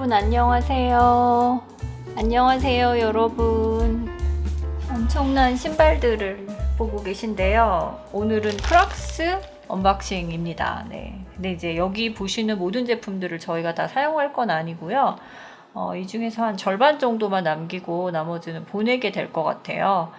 여러분 안녕하세요. 안녕하세요 여러분. 엄청난 신발들을 보고 계신데요. 오늘은 크록스 언박싱입니다. 네. 근데 이제 여기 보시는 모든 제품들을 저희가 다 사용할 건 아니고요. 이 중에서 한 절반 정도만 남기고 나머지는 보내게 될 것 같아요.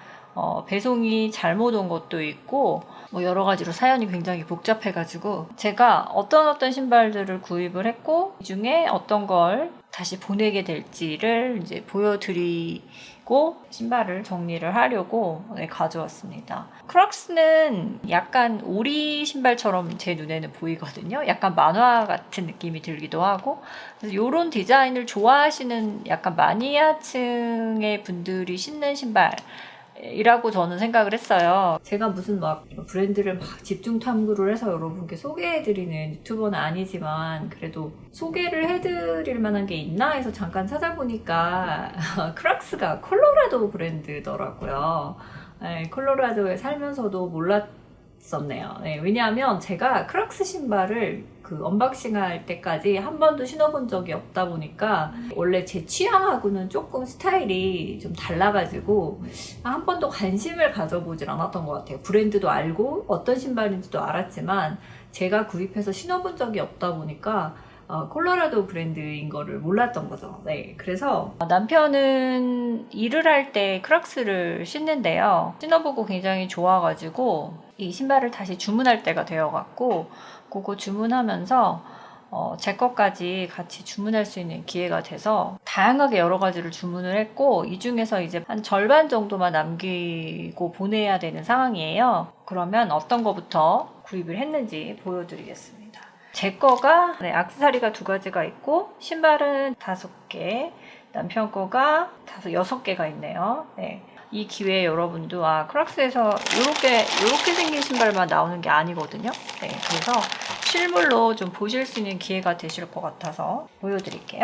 배송이 잘못 온 것도 있고 뭐 여러 가지로 사연이 굉장히 복잡해가지고 제가 어떤 신발들을 구입을 했고 이 중에 어떤 걸 다시 보내게 될지를 이제 보여드리고 신발을 정리를 하려고 가져왔습니다. 크록스는 약간 오리 신발처럼 제 눈에는 보이거든요. 약간 만화 같은 느낌이 들기도 하고 그래서 이런 디자인을 좋아하시는 약간 마니아층의 분들이 신는 신발 이라고 저는 생각을 했어요. 제가 무슨 막 브랜드를 막 집중 탐구를 해서 여러분께 소개해드리는 유튜버는 아니지만 그래도 소개를 해드릴 만한 게 있나 해서 잠깐 찾아보니까 크록스가 콜로라도 브랜드더라고요. 네, 콜로라도에 살면서도 몰랐었네요. 네, 왜냐하면 제가 크록스 신발을 언박싱 할 때까지 한 번도 신어본 적이 없다 보니까 원래 제 취향하고는 조금 스타일이 좀 달라가지고 한 번도 관심을 가져보질 않았던 것 같아요. 브랜드도 알고 어떤 신발인지도 알았지만 제가 구입해서 신어본 적이 없다 보니까 콜로라도 브랜드인 거를 몰랐던 거죠. 네, 그래서 남편은 일을 할 때 크록스를 신는데요. 신어보고 굉장히 좋아가지고 이 신발을 다시 주문할 때가 되어갖고 그거 주문하면서 제 것까지 같이 주문할 수 있는 기회가 돼서 다양하게 여러 가지를 주문을 했고 이 중에서 이제 한 절반 정도만 남기고 보내야 되는 상황이에요. 그러면 어떤 거부터 구입을 했는지 보여드리겠습니다. 제 거가 액세서리가 2가지가 있고 신발은 5개, 남편 거가 6개가 있네요. 네. 이 기회에 여러분도 크록스에서 이렇게 생긴 신발만 나오는 게 아니거든요. 네, 그래서 실물로 좀 보실 수 있는 기회가 되실 것 같아서 보여드릴게요.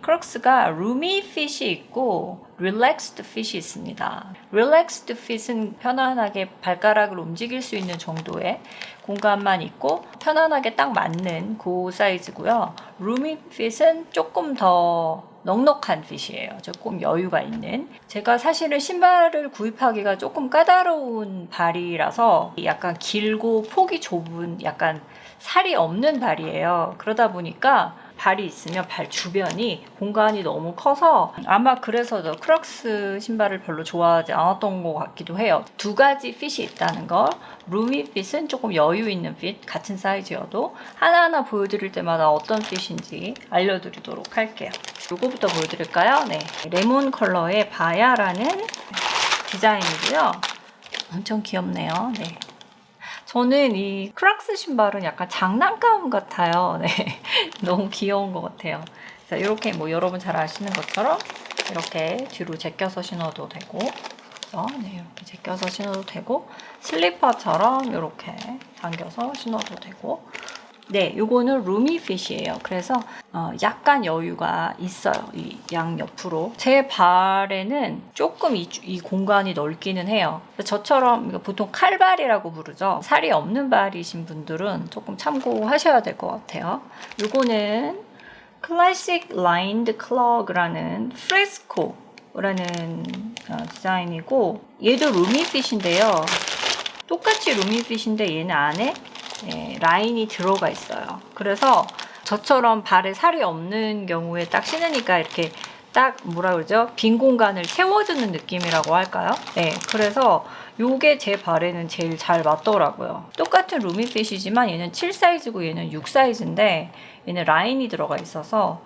크록스가 roomy fit이 있고 relaxed fit이 있습니다. relaxed fit은 편안하게 발가락을 움직일 수 있는 정도의 공간만 있고 편안하게 딱 맞는 그 사이즈고요. roomy fit은 조금 더 넉넉한 핏이에요. 조금 여유가 있는. 제가 사실은 신발을 구입하기가 조금 까다로운 발이라서 약간 길고 폭이 좁은 약간 살이 없는 발이에요. 그러다 보니까 발이 있으면 발 주변이 공간이 너무 커서 아마 그래서 크록스 신발을 별로 좋아하지 않았던 것 같기도 해요. 2가지 핏이 있다는 거. 루미 핏은 조금 여유 있는 핏, 같은 사이즈여도 하나하나 보여드릴 때마다 어떤 핏인지 알려드리도록 할게요. 이거부터 보여드릴까요? 네, 레몬 컬러의 바야라는 디자인이고요. 엄청 귀엽네요. 네. 저는 이 크록스 신발은 약간 장난감 같아요. 네. 너무 귀여운 것 같아요. 자, 이렇게 여러분 잘 아시는 것처럼 이렇게 뒤로 제껴서 신어도 되고, 네, 이렇게 제껴서 신어도 되고, 슬리퍼처럼 이렇게 당겨서 신어도 되고, 네, 요거는 루미 핏이에요. 그래서 약간 여유가 있어요. 이 양 옆으로. 제 발에는 조금 이 공간이 넓기는 해요. 저처럼 보통 칼발이라고 부르죠. 살이 없는 발이신 분들은 조금 참고하셔야 될 것 같아요. 요거는 클래식 라인드 클럭이라는 프레스코라는 디자인이고 얘도 루미 핏인데요. 똑같이 루미 핏인데 얘는 안에 라인이 들어가 있어요. 그래서 저처럼 발에 살이 없는 경우에 딱 신으니까 이렇게 딱 빈 공간을 채워주는 느낌이라고 할까요? 네, 그래서 요게 제 발에는 제일 잘 맞더라고요. 똑같은 루미핏이지만 얘는 7 사이즈고 얘는 6 사이즈인데 얘는 라인이 들어가 있어서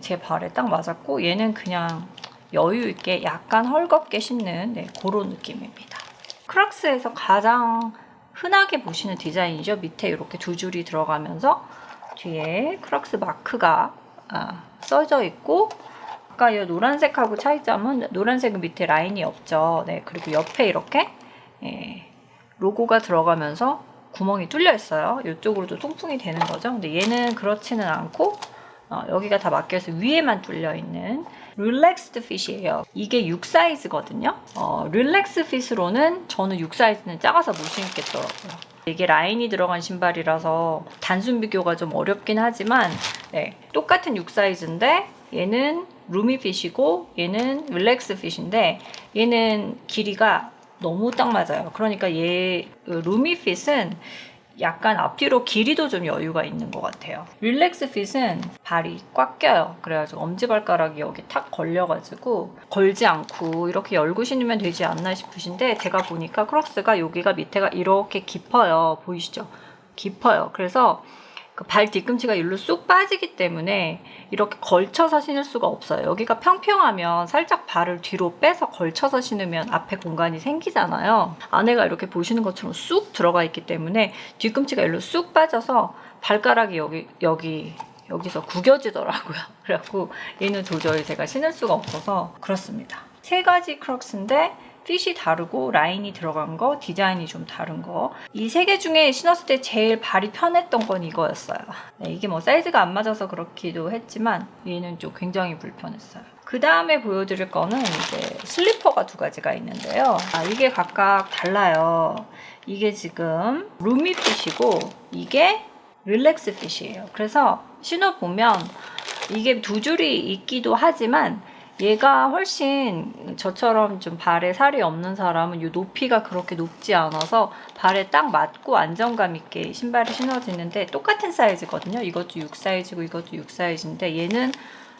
제 발에 딱 맞았고 얘는 그냥 여유 있게 약간 헐겁게 신는 그런 느낌입니다. 크록스에서 가장 흔하게 보시는 디자인이죠. 밑에 이렇게 2줄이 들어가면서 뒤에 크록스 마크가 써져 있고 아까 이 노란색하고 차이점은 노란색은 밑에 라인이 없죠. 네, 그리고 옆에 이렇게 로고가 들어가면서 구멍이 뚫려 있어요. 이쪽으로도 통풍이 되는 거죠. 근데 얘는 그렇지는 않고 여기가 다 막혀서 위에만 뚫려 있는 릴렉스드 핏이에요. 이게 6 사이즈거든요. 릴렉스 핏으로는 저는 6 사이즈는 작아서 못 신겠더라고요. 이게 라인이 들어간 신발이라서 단순 비교가 좀 어렵긴 하지만 똑같은 6 사이즈인데 얘는 루미핏이고 얘는 릴렉스핏인데 얘는 길이가 너무 딱 맞아요. 그러니까 얘 루미핏은 약간 앞뒤로 길이도 좀 여유가 있는 것 같아요. 릴렉스핏은 발이 꽉 껴요. 그래가지고 엄지발가락이 여기 탁 걸려가지고 걸지 않고 이렇게 열고 신으면 되지 않나 싶으신데 제가 보니까 크록스가 여기가 밑에가 이렇게 깊어요. 보이시죠? 깊어요. 그래서 그 발 뒤꿈치가 일로 쑥 빠지기 때문에 이렇게 걸쳐서 신을 수가 없어요. 여기가 평평하면 살짝 발을 뒤로 빼서 걸쳐서 신으면 앞에 공간이 생기잖아요. 안에가 이렇게 보시는 것처럼 쑥 들어가 있기 때문에 뒤꿈치가 일로 쑥 빠져서 발가락이 여기서 구겨지더라고요. 그래갖고 얘는 도저히 제가 신을 수가 없어서 그렇습니다. 세 가지 크록스인데 핏이 다르고 라인이 들어간 거, 디자인이 좀 다른 거. 이 세 개 중에 신었을 때 제일 발이 편했던 건 이거였어요. 네, 이게 뭐 사이즈가 안 맞아서 그렇기도 했지만 얘는 좀 굉장히 불편했어요. 그 다음에 보여드릴 거는 이제 슬리퍼가 두 가지가 있는데요. 이게 각각 달라요. 이게 지금 루미핏이고 이게 릴렉스핏이에요. 그래서 신어보면 이게 두 줄이 있기도 하지만 얘가 훨씬 저처럼 좀 발에 살이 없는 사람은 이 높이가 그렇게 높지 않아서 발에 딱 맞고 안정감 있게 신발이 신어지는데 똑같은 사이즈거든요. 이것도 6 사이즈고 이것도 6 사이즈인데 얘는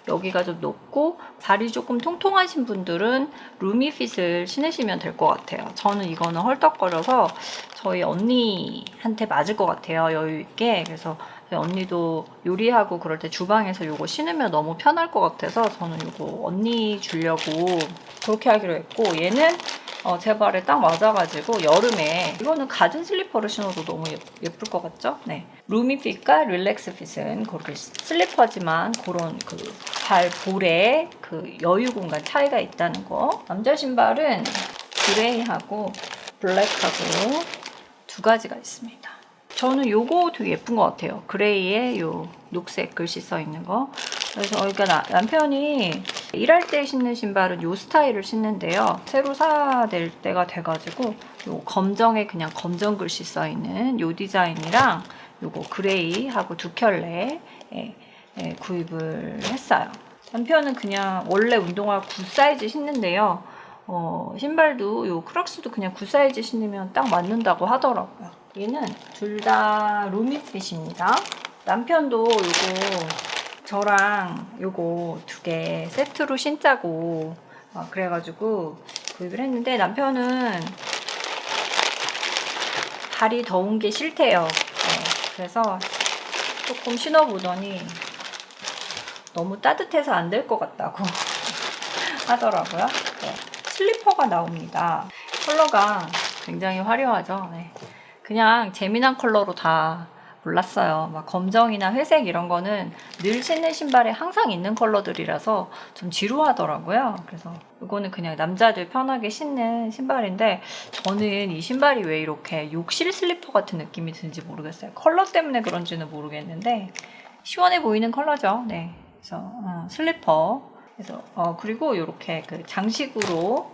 여기가 좀 높고 발이 조금 통통하신 분들은 루미핏을 신으시면 될 것 같아요. 저는 이거는 헐떡거려서 저희 언니한테 맞을 것 같아요. 여유 있게. 그래서 언니도 요리하고 그럴 때 주방에서 이거 신으면 너무 편할 것 같아서 저는 이거 언니 주려고 그렇게 하기로 했고 얘는 제 발에 딱 맞아가지고 여름에 이거는 가든 슬리퍼를 신어도 너무 예쁠 것 같죠? 네. 루미핏과 릴렉스핏은 그렇게 슬리퍼지만 그런 그 발 볼에 그 여유 공간 차이가 있다는 거. 남자 신발은 그레이하고 블랙하고 두 가지가 있습니다. 저는 요거 되게 예쁜 것 같아요. 그레이에 요 녹색 글씨 써 있는 거. 그래서 그러니까 남편이 일할 때 신는 신발은 요 스타일을 신는데요. 새로 사야 될 때가 돼가지고 요 검정에 그냥 검정 글씨 써 있는 요 디자인이랑 요거 그레이하고 두 켤레 구입을 했어요. 남편은 그냥 원래 운동화 9 사이즈 신는데요. 신발도 요 크록스도 그냥 9 사이즈 신으면 딱 맞는다고 하더라고요. 얘는 둘 다 루미핏입니다. 남편도 요거 저랑 요거 두 개 세트로 신자고 그래가지고 구입을 했는데 남편은 발이 더운 게 싫대요. 그래서 조금 신어보더니 너무 따뜻해서 안 될 것 같다고 하더라고요. 슬리퍼가 나옵니다. 컬러가 굉장히 화려하죠. 그냥 재미난 컬러로 다 골랐어요. 막 검정이나 회색 이런 거는 늘 신는 신발에 항상 있는 컬러들이라서 좀 지루하더라고요. 그래서 이거는 그냥 남자들 편하게 신는 신발인데 저는 이 신발이 왜 이렇게 욕실 슬리퍼 같은 느낌이 드는지 모르겠어요. 컬러 때문에 그런지는 모르겠는데 시원해 보이는 컬러죠. 네, 그래서 슬리퍼. 그래서 그리고 이렇게 그 장식으로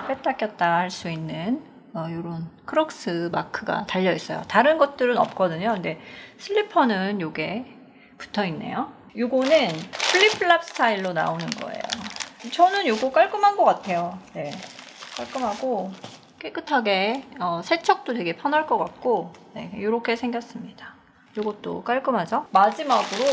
뺐다 꼈다 할 수 있는 요런 크록스 마크가 달려 있어요. 다른 것들은 없거든요. 근데 슬리퍼는 요게 붙어 있네요. 요거는 플립플랍 스타일로 나오는 거예요. 저는 요거 깔끔한 것 같아요. 네, 깔끔하고 깨끗하게 세척도 되게 편할 것 같고 요렇게 생겼습니다. 요것도 깔끔하죠? 마지막으로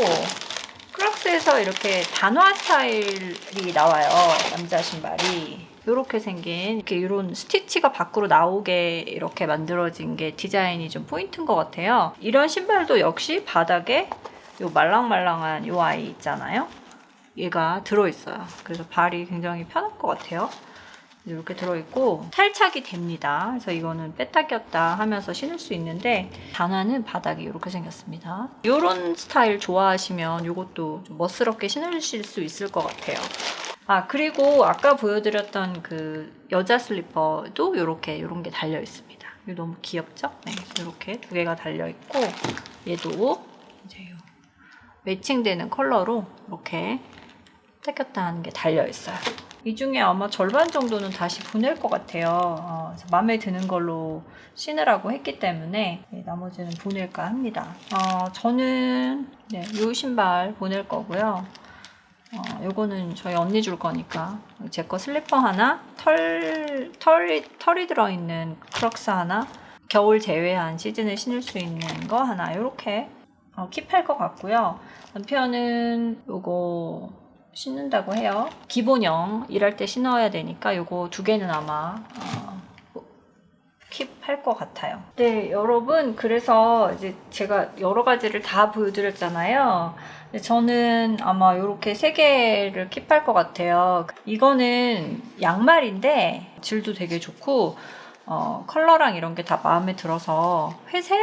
크록스에서 이렇게 단화 스타일이 나와요. 남자 신발이. 이렇게 생긴 이렇게 이런 스티치가 밖으로 나오게 이렇게 만들어진 게 디자인이 좀 포인트인 것 같아요. 이런 신발도 역시 바닥에 요 말랑말랑한 요 아이 있잖아요. 얘가 들어있어요. 그래서 발이 굉장히 편할 것 같아요. 이렇게 들어있고 탈착이 됩니다. 그래서 이거는 뺐다 꼈다 하면서 신을 수 있는데 단화는 바닥이 이렇게 생겼습니다. 이런 스타일 좋아하시면 이것도 좀 멋스럽게 신으실 수 있을 것 같아요. 그리고 아까 보여드렸던 그 여자 슬리퍼도 이런 게 달려 있습니다. 이거 너무 귀엽죠? 네, 이렇게 두 개가 달려 있고 얘도 이제 매칭되는 컬러로 이렇게 뺐다 하는 게 달려 있어요. 이 중에 아마 절반 정도는 다시 보낼 것 같아요. 마음에 드는 걸로 신으라고 했기 때문에 나머지는 보낼까 합니다. 저는 이 신발 보낼 거고요. 요거는 저희 언니 줄 거니까 제 거 슬리퍼 하나, 털이 들어있는 크록스 하나, 겨울 제외한 시즌에 신을 수 있는 거 하나 이렇게 킵할 것 같고요. 남편은 요거 신는다고 해요. 기본형 일할 때 신어야 되니까 요거 2개는 아마 킵할 것 같아요. 네, 여러분, 그래서 이제 제가 여러 가지를 다 보여드렸잖아요. 저는 아마 이렇게 3개를 킵할 것 같아요. 이거는 양말인데 질도 되게 좋고 컬러랑 이런 게 다 마음에 들어서 회색,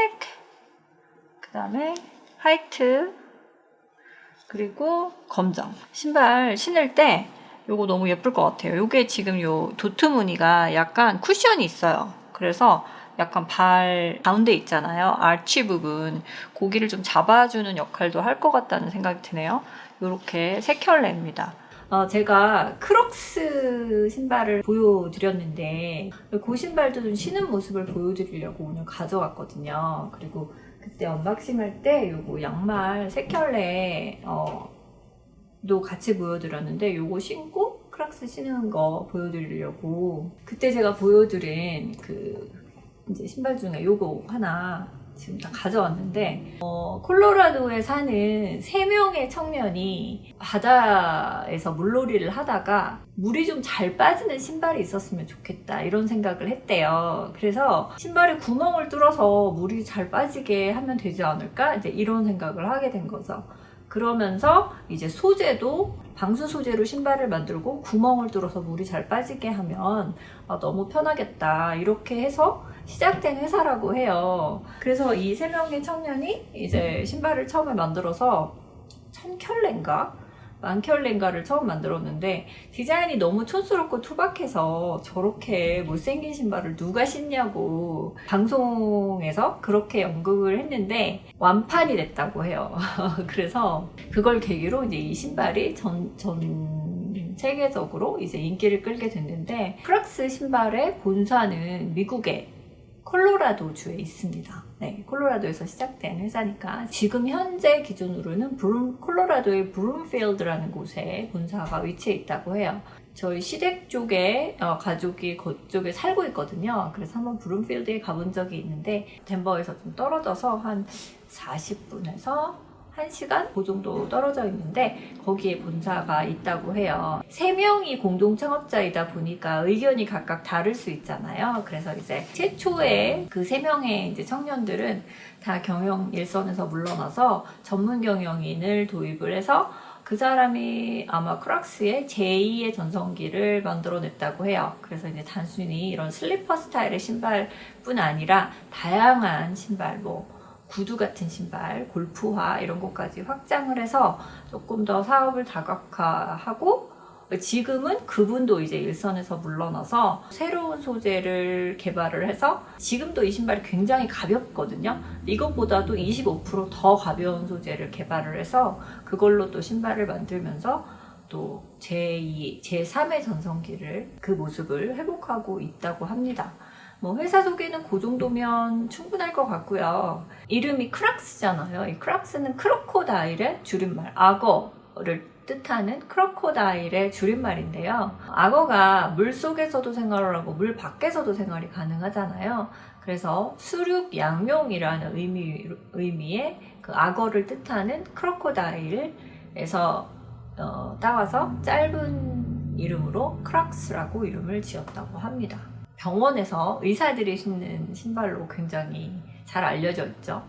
그 다음에 화이트, 그리고 검정. 신발 신을 때 요거 너무 예쁠 것 같아요. 요게 지금 요 도트 무늬가 약간 쿠션이 있어요. 그래서 약간 발 가운데 있잖아요. 아치 부분. 고기를 좀 잡아주는 역할도 할 것 같다는 생각이 드네요. 요렇게 3켤레입니다. 제가 크록스 신발을 보여드렸는데 그 신발도 좀 신은 모습을 보여드리려고 오늘 가져왔거든요. 그리고 그때 언박싱 할 때 요거 양말 3켤레 도 같이 보여드렸는데 요거 신고 크록스 신는 거 보여드리려고 그때 제가 보여드린 그 이제 신발 중에 요거 하나 지금 다 가져왔는데 콜로라도에 사는 3명의 청년이 바다에서 물놀이를 하다가 물이 좀 잘 빠지는 신발이 있었으면 좋겠다 이런 생각을 했대요. 그래서 신발에 구멍을 뚫어서 물이 잘 빠지게 하면 되지 않을까 이제 이런 생각을 하게 된 거죠. 그러면서 이제 소재도 방수 소재로 신발을 만들고 구멍을 뚫어서 물이 잘 빠지게 하면 너무 편하겠다 이렇게 해서 시작된 회사라고 해요. 그래서 이 3명의 청년이 이제 신발을 처음에 만들어서 1000켤레인가? 10,000켤레인가를 처음 만들었는데 디자인이 너무 촌스럽고 투박해서 저렇게 못생긴 신발을 누가 신냐고 방송에서 그렇게 언급을 했는데 완판이 됐다고 해요. 그래서 그걸 계기로 이제 이 신발이 전 세계적으로 이제 인기를 끌게 됐는데 크록스 신발의 본사는 미국의 콜로라도주에 있습니다. 네, 콜로라도에서 시작된 회사니까 지금 현재 기준으로는 콜로라도의 브룸필드라는 곳에 본사가 위치해 있다고 해요. 저희 시댁 쪽에 가족이 그쪽에 살고 있거든요. 그래서 한번 브룸필드에 가본 적이 있는데 덴버에서 좀 떨어져서 한 40분에서 1시간? 그 정도 떨어져 있는데 거기에 본사가 있다고 해요. 3명이 공동 창업자이다 보니까 의견이 각각 다를 수 있잖아요. 그래서 이제 최초에 그 3명의 이제 청년들은 다 경영 일선에서 물러나서 전문 경영인을 도입을 해서 그 사람이 아마 크록스의 제2의 전성기를 만들어냈다고 해요. 그래서 이제 단순히 이런 슬리퍼 스타일의 신발뿐 아니라 다양한 신발, 구두 같은 신발, 골프화 이런 것까지 확장을 해서 조금 더 사업을 다각화하고 지금은 그분도 이제 일선에서 물러나서 새로운 소재를 개발을 해서 지금도 이 신발이 굉장히 가볍거든요. 이것보다도 25% 더 가벼운 소재를 개발을 해서 그걸로 또 신발을 만들면서 또 제2, 제3의 전성기를 그 모습을 회복하고 있다고 합니다. 회사 소개는 그 정도면 충분할 것 같고요. 이름이 크록스잖아요. 이 크록스는 크로코다일의 줄임말, 악어를 뜻하는 크로코다일의 줄임말인데요. 악어가 물 속에서도 생활을 하고 물 밖에서도 생활이 가능하잖아요. 그래서 수륙 양용이라는 의미의 그 악어를 뜻하는 크로코다일에서 따와서 짧은 이름으로 크록스라고 이름을 지었다고 합니다. 병원에서 의사들이 신는 신발로 굉장히 잘 알려져 있죠.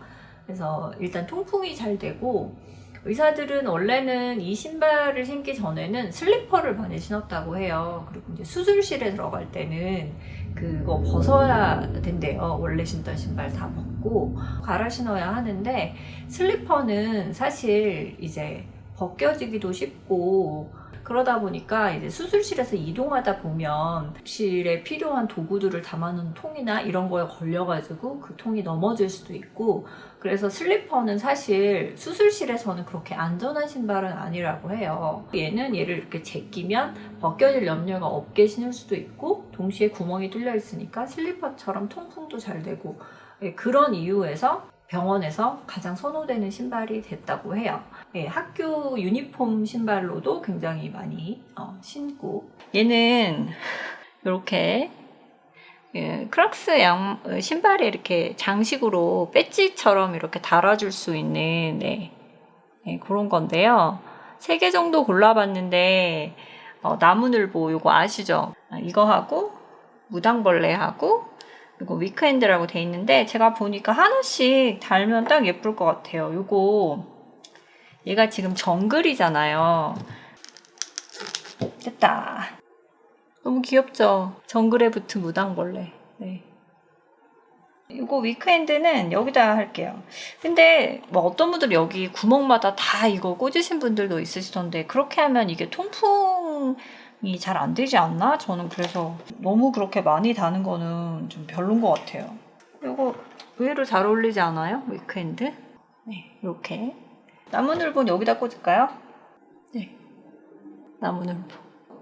그래서 일단 통풍이 잘 되고 의사들은 원래는 이 신발을 신기 전에는 슬리퍼를 많이 신었다고 해요. 그리고 이제 수술실에 들어갈 때는 그거 벗어야 된대요. 원래 신던 신발 다 벗고 갈아 신어야 하는데 슬리퍼는 사실 이제 벗겨지기도 쉽고 그러다 보니까 이제 수술실에서 이동하다 보면 수술실에 필요한 도구들을 담아놓은 통이나 이런 거에 걸려가지고 그 통이 넘어질 수도 있고 그래서 슬리퍼는 사실 수술실에서는 그렇게 안전한 신발은 아니라고 해요. 얘는 얘를 이렇게 제끼면 벗겨질 염려가 없게 신을 수도 있고 동시에 구멍이 뚫려 있으니까 슬리퍼처럼 통풍도 잘 되고 그런 이유에서 병원에서 가장 선호되는 신발이 됐다고 해요. 예, 학교 유니폼 신발로도 굉장히 많이 신고, 얘는 이렇게 크록스 신발에 이렇게 장식으로 배지처럼 이렇게 달아줄 수 있는 그런 건데요. 3개 정도 골라봤는데 나무늘보 요거 아시죠? 이거 하고 무당벌레하고 이거 위크엔드라고 돼 있는데, 제가 보니까 하나씩 달면 딱 예쁠 것 같아요. 요거 얘가 지금 정글이잖아요. 됐다. 너무 귀엽죠? 정글에 붙은 무당벌레. 네. 이거 위크엔드는 여기다 할게요. 근데 뭐 어떤 분들 여기 구멍마다 다 이거 꽂으신 분들도 있으시던데, 그렇게 하면 이게 통풍이 잘 안 되지 않나? 저는 그래서 너무 그렇게 많이 다는 거는 좀 별론 것 같아요. 이거 의외로 잘 어울리지 않아요? 위크엔드? 네, 이렇게. 나무늘보는 여기다 꽂을까요? 네, 나무늘보.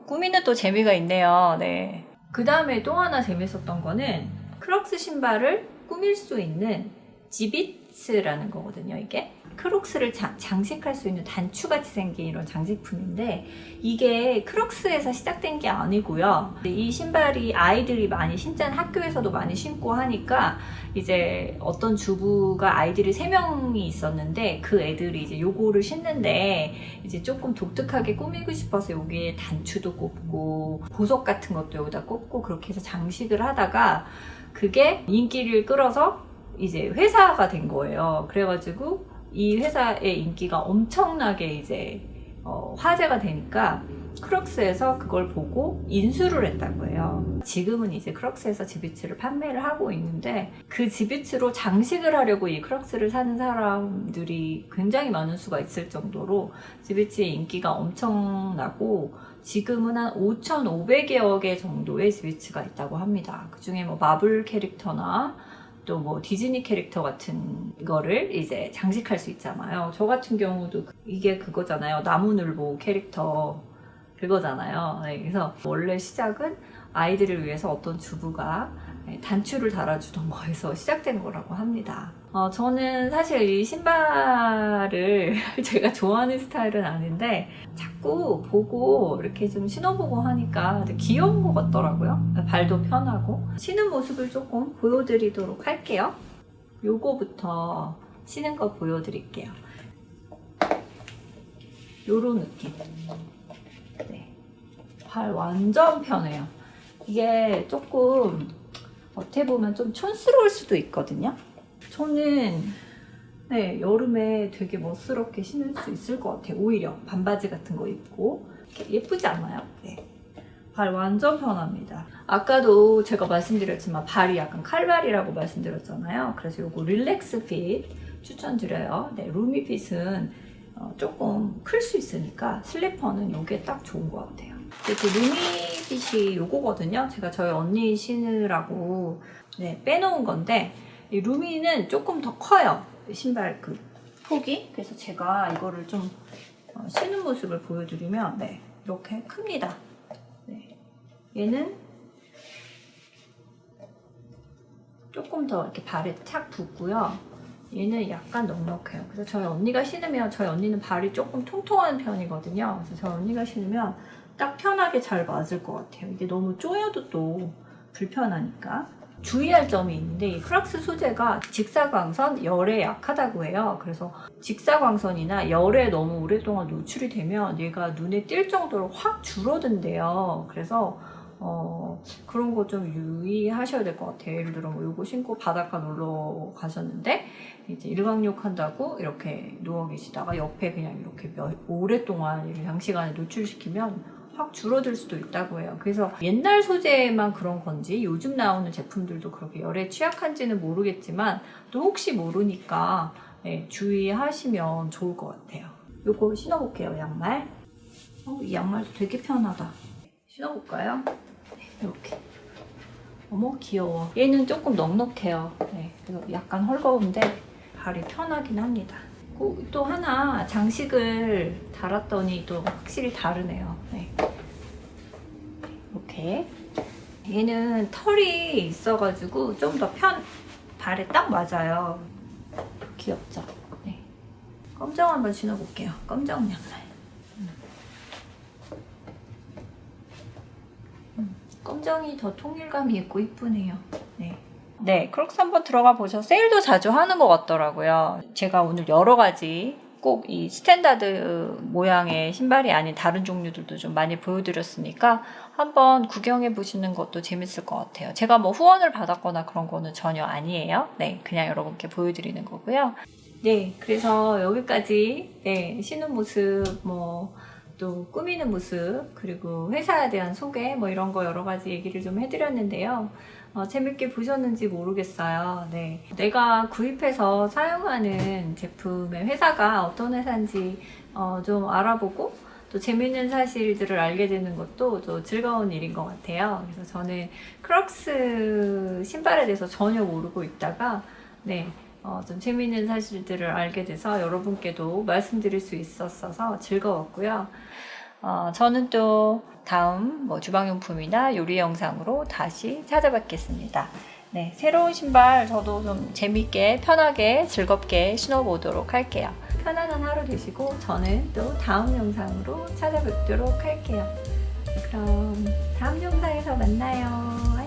꾸미는 또 재미가 있네요. 네. 그 다음에 또 하나 재밌었던 거는 크록스 신발을 꾸밀 수 있는 지비츠라는 거거든요. 이게 크록스를 장식할 수 있는 단추같이 생긴 이런 장식품인데, 이게 크록스에서 시작된 게 아니고요. 이 신발이 아이들이 많이 신잖아요. 학교에서도 많이 신고 하니까 이제 어떤 주부가 아이들이 3명이 있었는데, 그 애들이 이제 요거를 신는데 이제 조금 독특하게 꾸미고 싶어서 여기에 단추도 꽂고 보석 같은 것도 여기다 꽂고 그렇게 해서 장식을 하다가 그게 인기를 끌어서 이제 회사가 된 거예요. 그래가지고 이 회사의 인기가 엄청나게 이제 화제가 되니까 크록스에서 그걸 보고 인수를 했다고 해요. 지금은 이제 크록스에서 지비츠를 판매를 하고 있는데, 그 지비츠로 장식을 하려고 이 크록스를 사는 사람들이 굉장히 많은 수가 있을 정도로 지비츠의 인기가 엄청나고, 지금은 한 5,500여 개 정도의 지비츠가 있다고 합니다. 그 중에 뭐 마블 캐릭터나 또 뭐 디즈니 캐릭터 같은 거를 이제 장식할 수 있잖아요. 저 같은 경우도 이게 그거잖아요. 나무늘보 캐릭터 그거잖아요. 네, 그래서 원래 시작은 아이들을 위해서 어떤 주부가 단추를 달아주던 거에서 시작된 거라고 합니다. 저는 사실 이 신발을 제가 좋아하는 스타일은 아닌데, 자꾸 보고 이렇게 좀 신어보고 하니까 귀여운 것 같더라고요. 발도 편하고. 신은 모습을 조금 보여드리도록 할게요. 요거부터 신은 거 보여드릴게요. 요런 느낌. 네. 발 완전 편해요. 이게 조금 어떻게 보면 좀 촌스러울 수도 있거든요. 저는 여름에 되게 멋스럽게 신을 수 있을 것 같아요. 오히려 반바지 같은 거 입고 예쁘지 않아요? 네. 발 완전 편합니다. 아까도 제가 말씀드렸지만 발이 약간 칼발이라고 말씀드렸잖아요. 그래서 요거 릴렉스 핏 추천드려요. 네, 루미 핏은 조금 클 수 있으니까 슬리퍼는 요게 딱 좋은 것 같아요. 그 루미 핏이 요거거든요. 제가 저희 언니 신으라고 빼놓은 건데, 이 루미는 조금 더 커요. 신발 그 폭이. 그래서 제가 이거를 좀 신은 모습을 보여드리면 이렇게 큽니다. 얘는 조금 더 이렇게 발에 착 붙고요. 얘는 약간 넉넉해요. 그래서 저희 언니가 신으면, 저희 언니는 발이 조금 통통한 편이거든요. 그래서 저희 언니가 신으면 딱 편하게 잘 맞을 것 같아요. 이게 너무 쪼여도 또 불편하니까. 주의할 점이 있는데, 이 크록스 소재가 직사광선, 열에 약하다고 해요. 그래서 직사광선이나 열에 너무 오랫동안 노출이 되면 얘가 눈에 띌 정도로 확 줄어든대요. 그래서 그런 거 좀 유의하셔야 될 것 같아요. 예를 들어 뭐 요거 신고 바닷가 놀러 가셨는데 이제 일광욕 한다고 이렇게 누워 계시다가 옆에 그냥 이렇게 오랫동안 장시간에 노출시키면 확 줄어들 수도 있다고 해요. 그래서 옛날 소재만 그런 건지 요즘 나오는 제품들도 그렇게 열에 취약한지는 모르겠지만, 또 혹시 모르니까 주의하시면 좋을 것 같아요. 요거 신어볼게요, 양말. 이 양말도 되게 편하다. 신어볼까요? 이렇게. 어머 귀여워. 얘는 조금 넉넉해요. 그래서 약간 헐거운데 발이 편하긴 합니다. 또 하나 장식을 달았더니 또 확실히 다르네요. 이렇게. 얘는 털이 있어가지고 좀 더 발에 딱 맞아요. 귀엽죠? 네. 검정 한번 신어볼게요. 검정 양말. 검정이 더 통일감이 있고 이쁘네요. 네. 네, 크록스 한번 들어가 보셔서 세일도 자주 하는 것 같더라고요. 제가 오늘 여러 가지 꼭 이 스탠다드 모양의 신발이 아닌 다른 종류들도 좀 많이 보여드렸으니까 한번 구경해 보시는 것도 재밌을 것 같아요. 제가 뭐 후원을 받았거나 그런 거는 전혀 아니에요. 네, 그냥 여러분께 보여드리는 거고요. 네, 그래서 여기까지 네, 신은 모습, 뭐 또 꾸미는 모습, 그리고 회사에 대한 소개, 뭐 이런 거 여러 가지 얘기를 좀 해드렸는데요. 재밌게 보셨는지 모르겠어요. 네. 내가 구입해서 사용하는 제품의 회사가 어떤 회사인지 좀 알아보고 또 재밌는 사실들을 알게 되는 것도 또 즐거운 일인 것 같아요. 그래서 저는 크록스 신발에 대해서 전혀 모르고 있다가 네. 좀 재미있는 사실들을 알게 돼서 여러분께도 말씀드릴 수 있었어서 즐거웠고요. 저는 또 다음 뭐 주방용품이나 요리 영상으로 다시 찾아뵙겠습니다. 네, 새로운 신발 저도 좀 재밌게 편하게 즐겁게 신어보도록 할게요. 편안한 하루 되시고 저는 또 다음 영상으로 찾아뵙도록 할게요. 그럼 다음 영상에서 만나요.